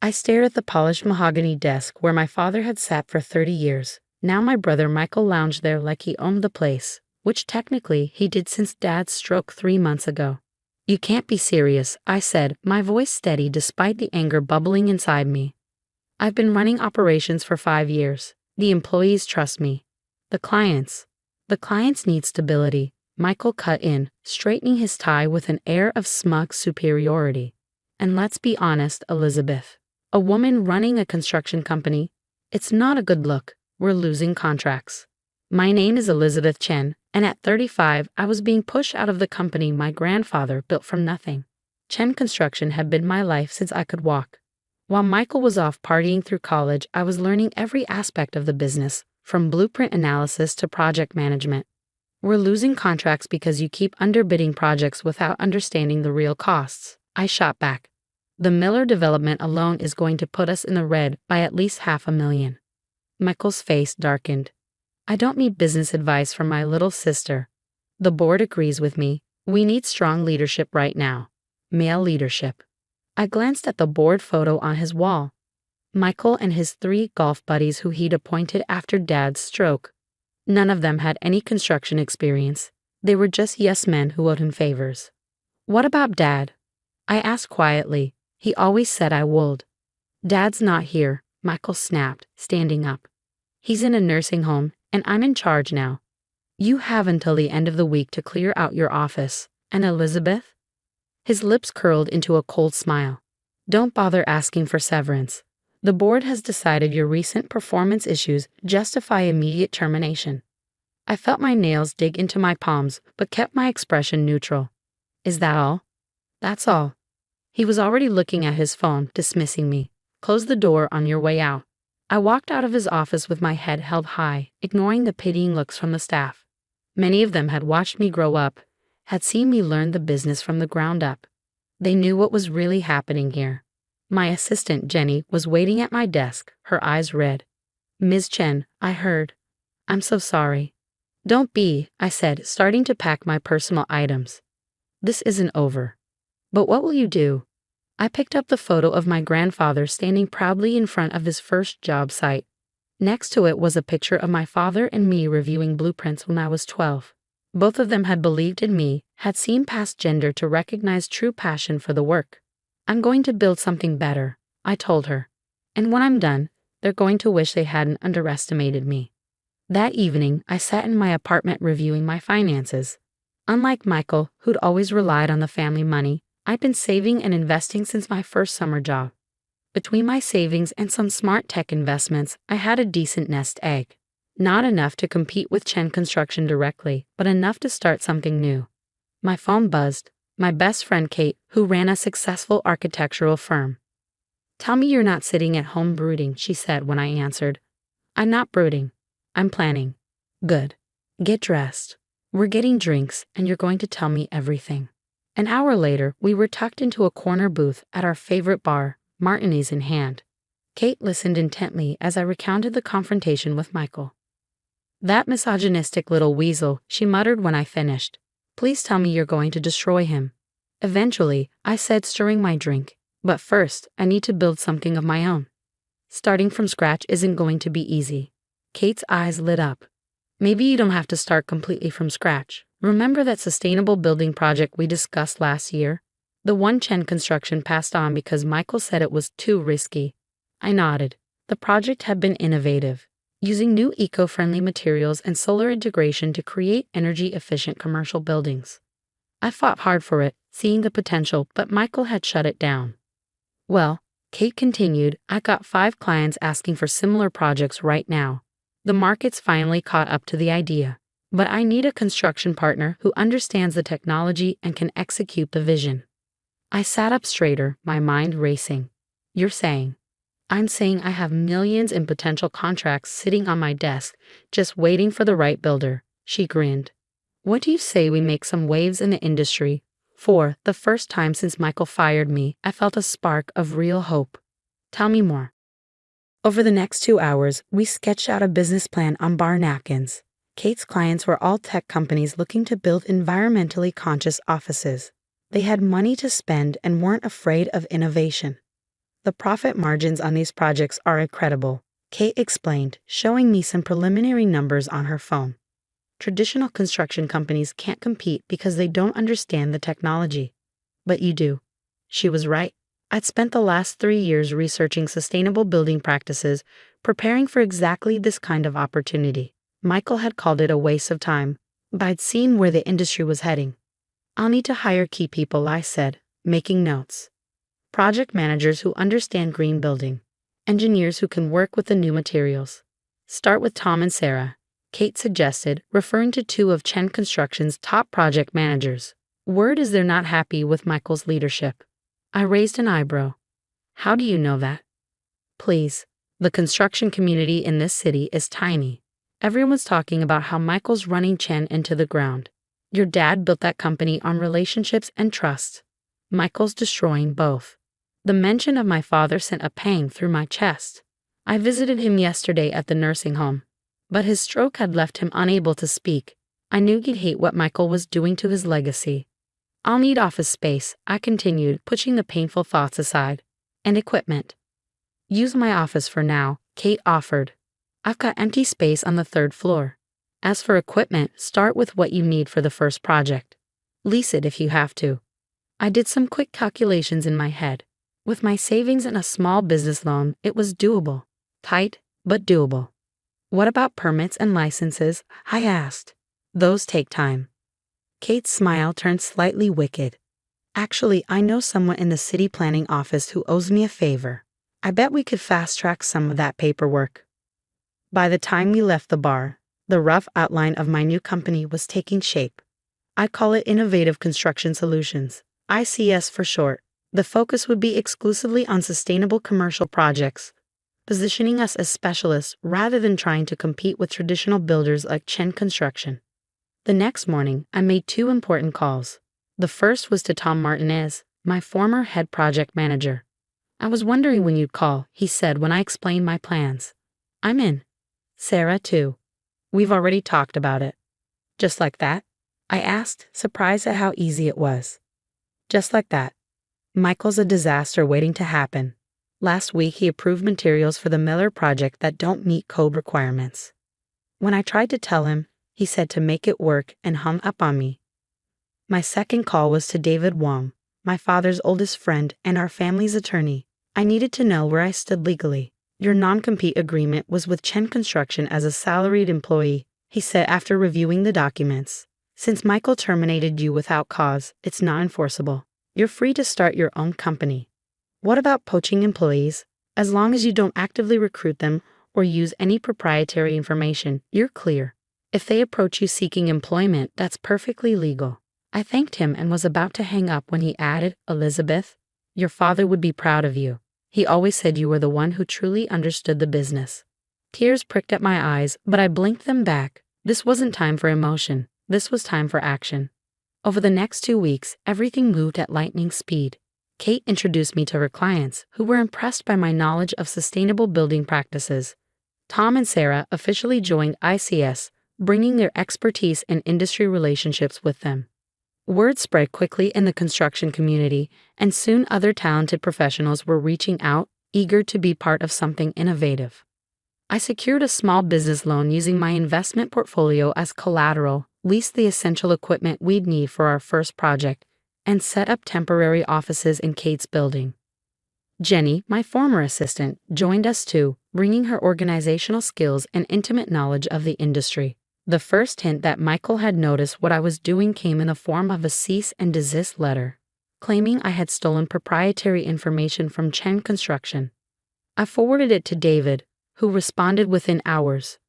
I stared at the polished mahogany desk where my father had sat for 30 years. Now my brother Michael lounged there like he owned the place, which technically he did since Dad's stroke 3 months ago. You can't be serious, I said, my voice steady despite the anger bubbling inside me. I've been running operations for 5 years. The employees trust me. The clients need stability. Michael cut in, straightening his tie with an air of smug superiority. And let's be honest, Elizabeth. A woman running a construction company, it's not a good look. We're losing contracts. My name is Elizabeth Chen, and at 35, I was being pushed out of the company my grandfather built from nothing. Chen Construction had been my life since I could walk. While Michael was off partying through college, I was learning every aspect of the business, from blueprint analysis to project management. We're losing contracts because you keep underbidding projects without understanding the real costs, I shot back. The Miller development alone is going to put us in the red by at least $500,000. Michael's face darkened. I don't need business advice from my little sister. The board agrees with me. We need strong leadership right now. Male leadership. I glanced at the board photo on his wall. Michael and his 3 golf buddies who he'd appointed after Dad's stroke. None of them had any construction experience. They were just yes men who owed him favors. What about Dad? I asked quietly. He always said I would. Dad's not here, Michael snapped, standing up. He's in a nursing home, and I'm in charge now. You have until the end of the week to clear out your office. And Elizabeth? His lips curled into a cold smile. Don't bother asking for severance. The board has decided your recent performance issues justify immediate termination. I felt my nails dig into my palms, but kept my expression neutral. Is that all? That's all. He was already looking at his phone, dismissing me. Close the door on your way out. I walked out of his office with my head held high, ignoring the pitying looks from the staff. Many of them had watched me grow up, had seen me learn the business from the ground up. They knew what was really happening here. My assistant, Jenny, was waiting at my desk, her eyes red. Ms. Chen, I heard. I'm so sorry. Don't be, I said, starting to pack my personal items. This isn't over. But what will you do? I picked up the photo of my grandfather standing proudly in front of his first job site. Next to it was a picture of my father and me reviewing blueprints when I was 12. Both of them had believed in me, had seen past gender to recognize true passion for the work. I'm going to build something better, I told her. And when I'm done, they're going to wish they hadn't underestimated me. That evening, I sat in my apartment reviewing my finances. Unlike Michael, who'd always relied on the family money, I'd been saving and investing since my first summer job. Between my savings and some smart tech investments, I had a decent nest egg. Not enough to compete with Chen Construction directly, but enough to start something new. My phone buzzed. My best friend Kate, who ran a successful architectural firm. Tell me you're not sitting at home brooding, she said when I answered. I'm not brooding. I'm planning. Good. Get dressed. We're getting drinks, and you're going to tell me everything. An hour later, we were tucked into a corner booth at our favorite bar, martinis in hand. Kate listened intently as I recounted the confrontation with Michael. That misogynistic little weasel, she muttered when I finished. Please tell me you're going to destroy him. Eventually, I said, stirring my drink. But first, I need to build something of my own. Starting from scratch isn't going to be easy. Kate's eyes lit up. Maybe you don't have to start completely from scratch. Remember that sustainable building project we discussed last year? The one Chen Construction passed on because Michael said it was too risky. I nodded. The project had been innovative, using new eco-friendly materials and solar integration to create energy-efficient commercial buildings. I fought hard for it, seeing the potential, but Michael had shut it down. Well, Kate continued, I got 5 clients asking for similar projects right now. The market's finally caught up to the idea. But I need a construction partner who understands the technology and can execute the vision. I sat up straighter, my mind racing. You're saying? I'm saying I have millions in potential contracts sitting on my desk, just waiting for the right builder, she grinned. What do you say we make some waves in the industry? For the first time since Michael fired me, I felt a spark of real hope. Tell me more. Over the next 2 hours, we sketched out a business plan on bar napkins. Kate's clients were all tech companies looking to build environmentally conscious offices. They had money to spend and weren't afraid of innovation. The profit margins on these projects are incredible, Kate explained, showing me some preliminary numbers on her phone. Traditional construction companies can't compete because they don't understand the technology. But you do. She was right. I'd spent the last 3 years researching sustainable building practices, preparing for exactly this kind of opportunity. Michael had called it a waste of time, but I'd seen where the industry was heading. I'll need to hire key people, I said, making notes. Project managers who understand green building. Engineers who can work with the new materials. Start with Tom and Sarah, Kate suggested, referring to two of Chen Construction's top project managers. Word is they're not happy with Michael's leadership. I raised an eyebrow. How do you know that? Please. The construction community in this city is tiny. Everyone's talking about how Michael's running Chen into the ground. Your dad built that company on relationships and trust. Michael's destroying both. The mention of my father sent a pang through my chest. I visited him yesterday at the nursing home, but his stroke had left him unable to speak. I knew he'd hate what Michael was doing to his legacy. I'll need office space, I continued, pushing the painful thoughts aside. And equipment. Use my office for now, Kate offered. I've got empty space on the 3rd floor. As for equipment, start with what you need for the first project. Lease it if you have to. I did some quick calculations in my head. With my savings and a small business loan, it was doable. Tight, but doable. What about permits and licenses? I asked. Those take time. Kate's smile turned slightly wicked. Actually, I know someone in the city planning office who owes me a favor. I bet we could fast-track some of that paperwork. By the time we left the bar, the rough outline of my new company was taking shape. I'd call it Innovative Construction Solutions, ICS for short. The focus would be exclusively on sustainable commercial projects, positioning us as specialists rather than trying to compete with traditional builders like Chen Construction. The next morning, I made 2 important calls. The first was to Tom Martinez, my former head project manager. I was wondering when you'd call, he said when I explained my plans. I'm in. Sarah, too. We've already talked about it. Just like that? I asked, surprised at how easy it was. Just like that. Michael's a disaster waiting to happen. Last week he approved materials for the Miller project that don't meet code requirements. When I tried to tell him, he said to make it work and hung up on me. My second call was to David Wong, my father's oldest friend and our family's attorney. I needed to know where I stood legally. Your non-compete agreement was with Chen Construction as a salaried employee, he said after reviewing the documents. Since Michael terminated you without cause, it's not enforceable. You're free to start your own company. What about poaching employees? As long as you don't actively recruit them or use any proprietary information, you're clear. If they approach you seeking employment, that's perfectly legal. I thanked him and was about to hang up when he added, Elizabeth, your father would be proud of you. He always said you were the one who truly understood the business. Tears pricked at my eyes, but I blinked them back. This wasn't time for emotion. This was time for action. Over the next 2 weeks, everything moved at lightning speed. Kate introduced me to her clients, who were impressed by my knowledge of sustainable building practices. Tom and Sarah officially joined ICS, bringing their expertise and industry relationships with them. Word spread quickly in the construction community, and soon other talented professionals were reaching out, eager to be part of something innovative. I secured a small business loan using my investment portfolio as collateral, leased the essential equipment we'd need for our first project, and set up temporary offices in Kate's building. Jenny, my former assistant, joined us too, bringing her organizational skills and intimate knowledge of the industry. The first hint that Michael had noticed what I was doing came in the form of a cease and desist letter, claiming I had stolen proprietary information from Chen Construction. I forwarded it to David, who responded within hours.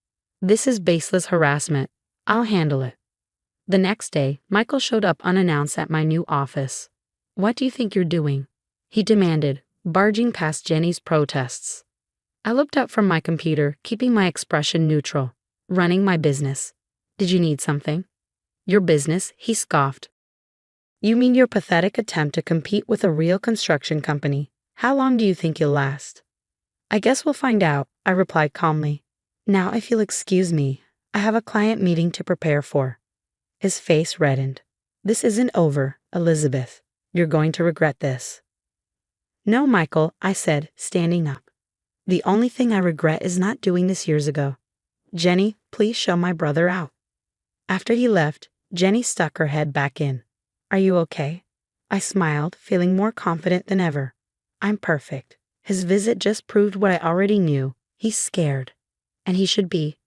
This is baseless harassment. I'll handle it. The next day, Michael showed up unannounced at my new office. What do you think you're doing? He demanded, barging past Jenny's protests. I looked up from my computer, keeping my expression neutral. Running my business. Did you need something? Your business, he scoffed. You mean your pathetic attempt to compete with a real construction company? How long do you think you'll last? I guess we'll find out, I replied calmly. Now if you'll excuse me, I have a client meeting to prepare for. His face reddened. This isn't over, Elizabeth. You're going to regret this. No, Michael, I said, standing up. The only thing I regret is not doing this years ago. Jenny, please show my brother out. After he left, Jenny stuck her head back in. Are you okay? I smiled, feeling more confident than ever. I'm perfect. His visit just proved what I already knew. He's scared. And he should be.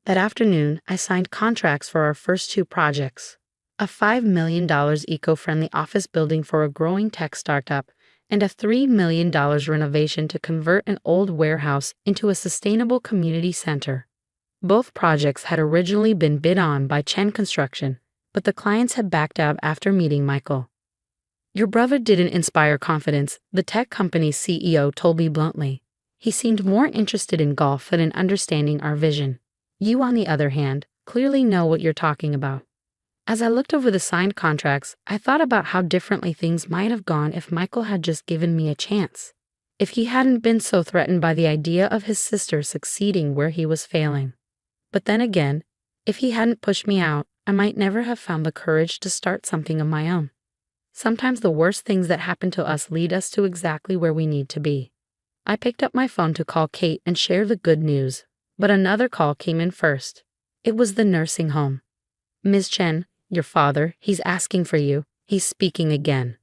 That afternoon, I signed contracts for our first two projects. A $5 million eco-friendly office building for a growing tech startup, and a $3 million renovation to convert an old warehouse into a sustainable community center. Both projects had originally been bid on by Chen Construction, but the clients had backed out after meeting Michael. Your brother didn't inspire confidence, the tech company's CEO told me bluntly. He seemed more interested in golf than in understanding our vision. You, on the other hand, clearly know what you're talking about. As I looked over the signed contracts, I thought about how differently things might have gone if Michael had just given me a chance. If he hadn't been so threatened by the idea of his sister succeeding where he was failing. But then again, if he hadn't pushed me out, I might never have found the courage to start something of my own. Sometimes the worst things that happen to us lead us to exactly where we need to be. I picked up my phone to call Kate and share the good news, but another call came in first. It was the nursing home. Ms. Chen, your father, he's asking for you. He's speaking again.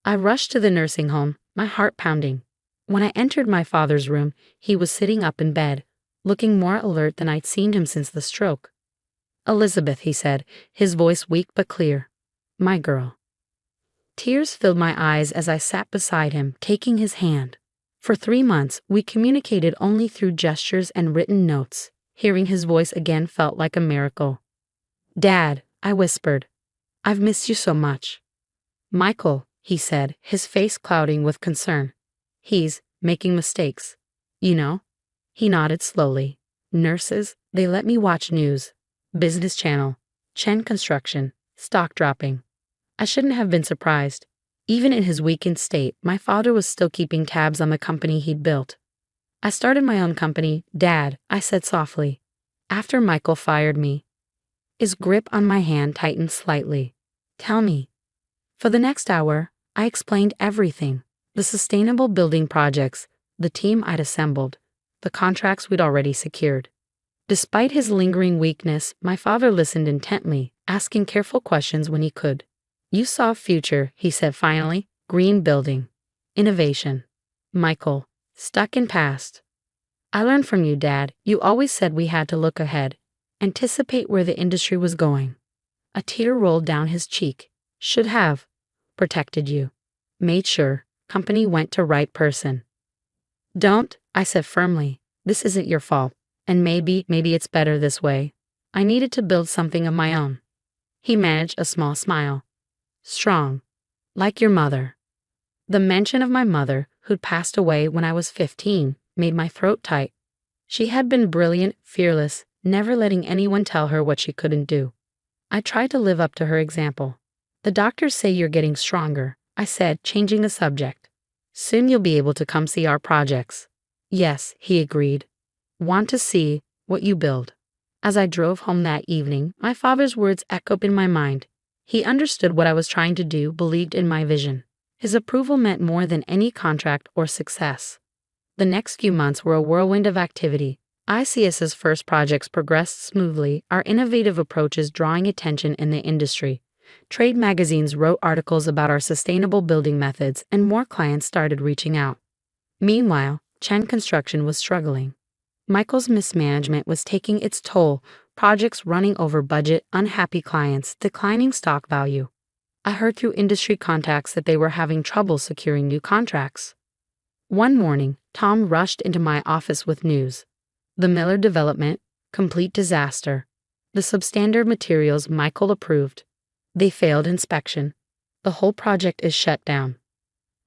I rushed to the nursing home, my heart pounding. When I entered my father's room, he was sitting up in bed, looking more alert than I'd seen him since the stroke. Elizabeth, he said, his voice weak but clear. My girl. Tears filled my eyes as I sat beside him, taking his hand. For 3 months, we communicated only through gestures and written notes. Hearing his voice again felt like a miracle. Dad, I whispered. I've missed you so much. Michael, he said, his face clouding with concern. He's making mistakes. You know? He nodded slowly. Nurses, they let me watch news. Business Channel. Chen Construction. Stock dropping. I shouldn't have been surprised. Even in his weakened state, my father was still keeping tabs on the company he'd built. I started my own company, Dad, I said softly. After Michael fired me. His grip on my hand tightened slightly. Tell me. For the next hour, I explained everything. The sustainable building projects, the team I'd assembled, the contracts we'd already secured. Despite his lingering weakness, my father listened intently, asking careful questions when he could. You saw future, he said finally. Green building. Innovation. Michael. Stuck in past. I learned from you, Dad. You always said we had to look ahead. Anticipate where the industry was going. A tear rolled down his cheek. Should have. Protected you. Made sure. Company went to right person. Don't, I said firmly. This isn't your fault. And maybe it's better this way. I needed to build something of my own. He managed a small smile. Strong. Like your mother. The mention of my mother, who'd passed away when I was 15, made my throat tight. She had been brilliant, fearless, never letting anyone tell her what she couldn't do. I tried to live up to her example. The doctors say you're getting stronger, I said, changing the subject. Soon you'll be able to come see our projects. Yes, he agreed. Want to see what you build. As I drove home that evening, my father's words echoed in my mind. He understood what I was trying to do, believed in my vision. His approval meant more than any contract or success. The next few months were a whirlwind of activity. ICS's first projects progressed smoothly, our innovative approaches drawing attention in the industry. Trade magazines wrote articles about our sustainable building methods, and more clients started reaching out. Meanwhile, Chen Construction was struggling. Michael's mismanagement was taking its toll, projects running over budget, unhappy clients, declining stock value. I heard through industry contacts that they were having trouble securing new contracts. One morning, Tom rushed into my office with news. The Miller development, complete disaster. The substandard materials Michael approved. They failed inspection. The whole project is shut down.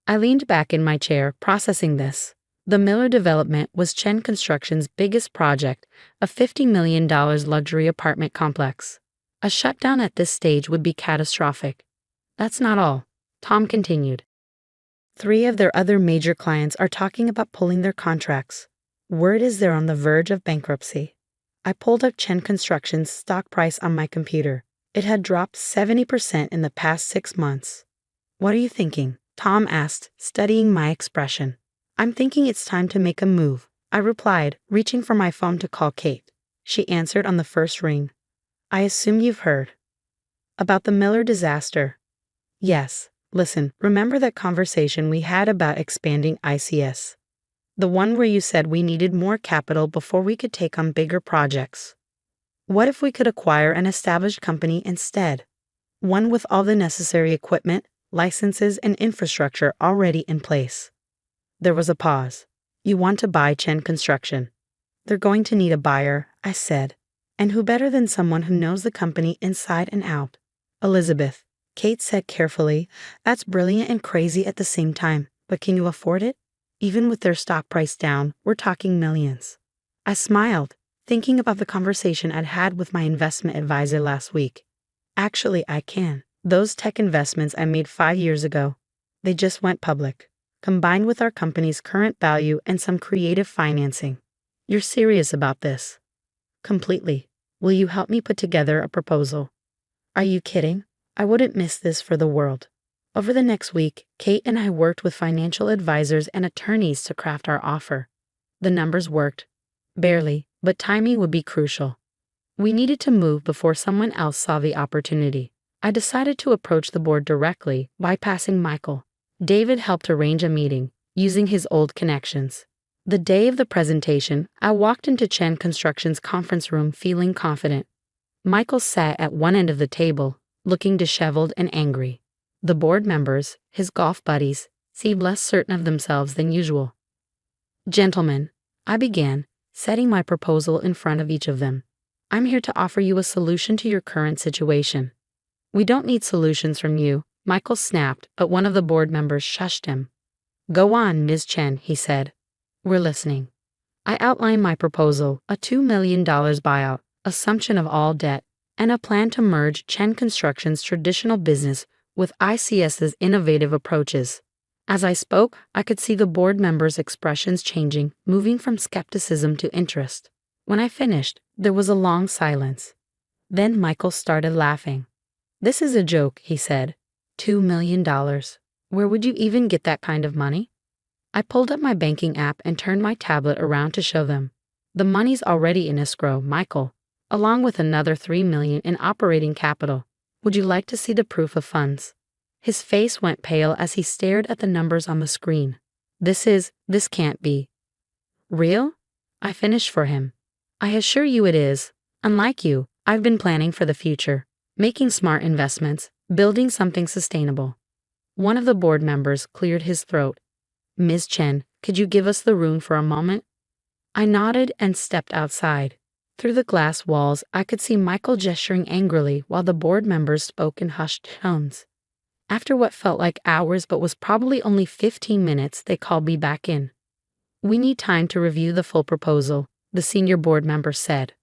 I leaned back in my chair, processing this. The Miller development was Chen Construction's biggest project, a $50 million luxury apartment complex. A shutdown at this stage would be catastrophic. That's not all, Tom continued. 3 of their other major clients are talking about pulling their contracts. Word is they're on the verge of bankruptcy. I pulled up Chen Construction's stock price on my computer. It had dropped 70% in the past 6 months. What are you thinking? Tom asked, studying my expression. I'm thinking it's time to make a move, I replied, reaching for my phone to call Kate. She answered on the first ring. I assume you've heard about the Miller disaster. Yes, listen, remember that conversation we had about expanding ICS? The one where you said we needed more capital before we could take on bigger projects. What if we could acquire an established company instead? One with all the necessary equipment, licenses, and infrastructure already in place. There was a pause. You want to buy Chen Construction? They're going to need a buyer, I said. And who better than someone who knows the company inside and out? Elizabeth, Kate said carefully, that's brilliant and crazy at the same time, but can you afford it? Even with their stock price down, we're talking millions. I smiled, thinking about the conversation I'd had with my investment advisor last week. Actually, I can. Those tech investments I made 5 years ago, they just went public, combined with our company's current value and some creative financing. You're serious about this? Completely. Will you help me put together a proposal? Are you kidding? I wouldn't miss this for the world. Over the next week, Kate and I worked with financial advisors and attorneys to craft our offer. The numbers worked. Barely, but timing would be crucial. We needed to move before someone else saw the opportunity. I decided to approach the board directly, bypassing Michael. David helped arrange a meeting, using his old connections. The day of the presentation, I walked into Chen Construction's conference room feeling confident. Michael sat at one end of the table, looking disheveled and angry. The board members, his golf buddies, seemed less certain of themselves than usual. Gentlemen, I began, setting my proposal in front of each of them. I'm here to offer you a solution to your current situation. We don't need solutions from you, Michael snapped, but one of the board members shushed him. Go on, Ms. Chen, he said. We're listening. I outlined my proposal, a $2 million buyout, assumption of all debt, and a plan to merge Chen Construction's traditional business with ICS's innovative approaches. As I spoke, I could see the board members' expressions changing, moving from skepticism to interest. When I finished, there was a long silence. Then Michael started laughing. This is a joke, he said. $2 million. Where would you even get that kind of money? I pulled up my banking app and turned my tablet around to show them. The money's already in escrow, Michael, along with another $3 million in operating capital. Would you like to see the proof of funds? His face went pale as he stared at the numbers on the screen. This can't be real? I finished for him. I assure you it is. Unlike you, I've been planning for the future, making smart investments, building something sustainable. One of the board members cleared his throat. Ms. Chen, could you give us the room for a moment? I nodded and stepped outside. Through the glass walls, I could see Michael gesturing angrily while the board members spoke in hushed tones. After what felt like hours but was probably only 15 minutes, they called me back in. We need time to review the full proposal, the senior board member said.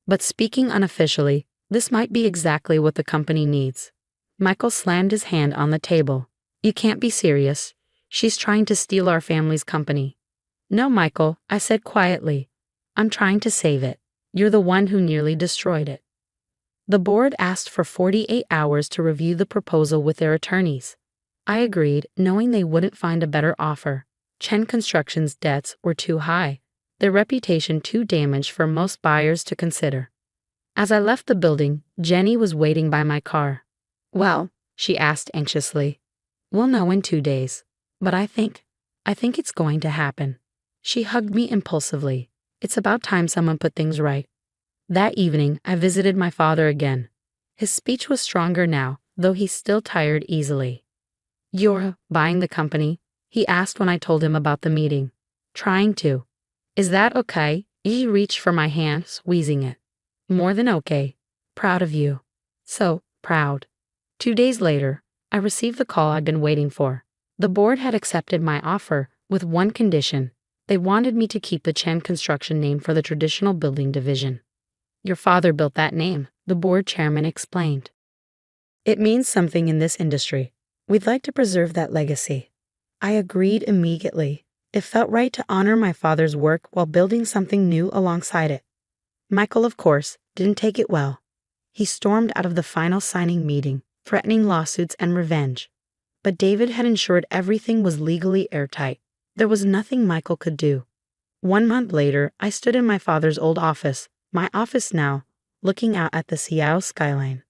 But speaking unofficially, this might be exactly what the company needs. Michael slammed his hand on the table. You can't be serious. She's trying to steal our family's company. No, Michael, I said quietly. I'm trying to save it. You're the one who nearly destroyed it. The board asked for 48 hours to review the proposal with their attorneys. I agreed, knowing they wouldn't find a better offer. Chen Construction's debts were too high, their reputation too damaged for most buyers to consider. As I left the building, Jenny was waiting by my car. Well, she asked anxiously. We'll know in 2 days. But I think it's going to happen. She hugged me impulsively. It's about time someone put things right. That evening, I visited my father again. His speech was stronger now, though he still tired easily. You're buying the company? He asked when I told him about the meeting. Trying to. Is that okay? He reached for my hand, squeezing it. More than okay. Proud of you. So proud. 2 days later, I received the call I'd been waiting for. The board had accepted my offer, with one condition. They wanted me to keep the Chen Construction name for the traditional building division. Your father built that name, the board chairman explained. It means something in this industry. We'd like to preserve that legacy. I agreed immediately. It felt right to honor my father's work while building something new alongside it. Michael, of course, didn't take it well. He stormed out of the final signing meeting, threatening lawsuits and revenge. But David had ensured everything was legally airtight. There was nothing Michael could do. 1 month later, I stood in my father's old office, my office now, looking out at the Seattle skyline.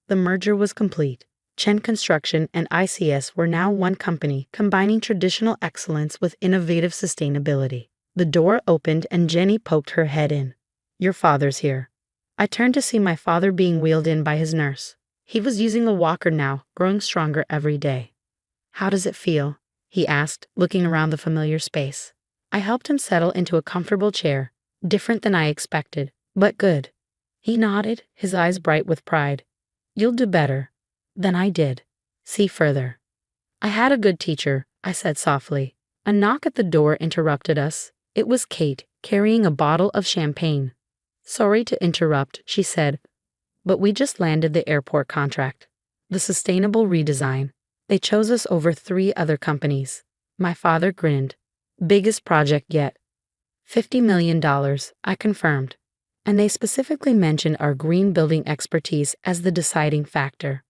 The merger was complete. Chen Construction and ICS were now one company, combining traditional excellence with innovative sustainability. The door opened and Jenny poked her head in. "Your father's here." I turned to see my father being wheeled in by his nurse. He was using a walker now, growing stronger every day. "How does it feel?" he asked, looking around the familiar space. I helped him settle into a comfortable chair, different than I expected, but good. He nodded, his eyes bright with pride. "You'll do better." Then I did. "See further." "I had a good teacher," I said softly. A knock at the door interrupted us. It was Kate, carrying a bottle of champagne. "Sorry to interrupt," she said, "but we just landed the airport contract. The sustainable redesign. They chose us over 3 other companies." My father grinned. "Biggest project yet." $50 million, I confirmed. And they specifically mentioned our green building expertise as the deciding factor.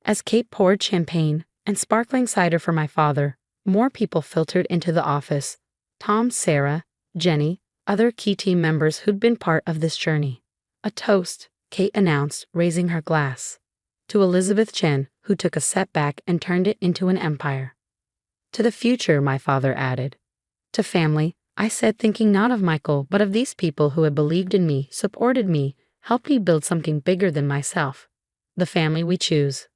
As Kate poured champagne and sparkling cider for my father, more people filtered into the office. Tom, Sarah, Jenny, other key team members who'd been part of this journey. "A toast," Kate announced, raising her glass. "To Elizabeth Chen, who took a setback and turned it into an empire." "To the future," my father added. "To family," I said, thinking not of Michael, but of these people who had believed in me, supported me, helped me build something bigger than myself. The family we choose.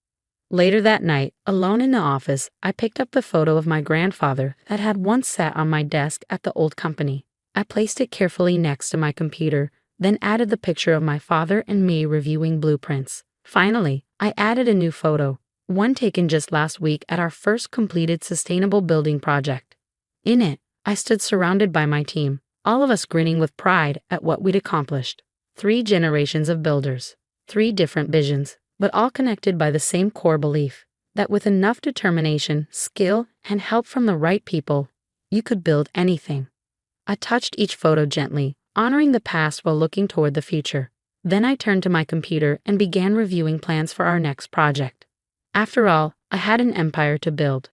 Later that night, alone in the office, I picked up the photo of my grandfather that had once sat on my desk at the old company. I placed it carefully next to my computer, then added the picture of my father and me reviewing blueprints. Finally, I added a new photo, one taken just last week at our first completed sustainable building project. In it, I stood surrounded by my team, all of us grinning with pride at what we'd accomplished. 3 generations of builders, 3 different visions, but all connected by the same core belief, that with enough determination, skill, and help from the right people, you could build anything. I touched each photo gently, honoring the past while looking toward the future. Then I turned to my computer and began reviewing plans for our next project. After all, I had an empire to build.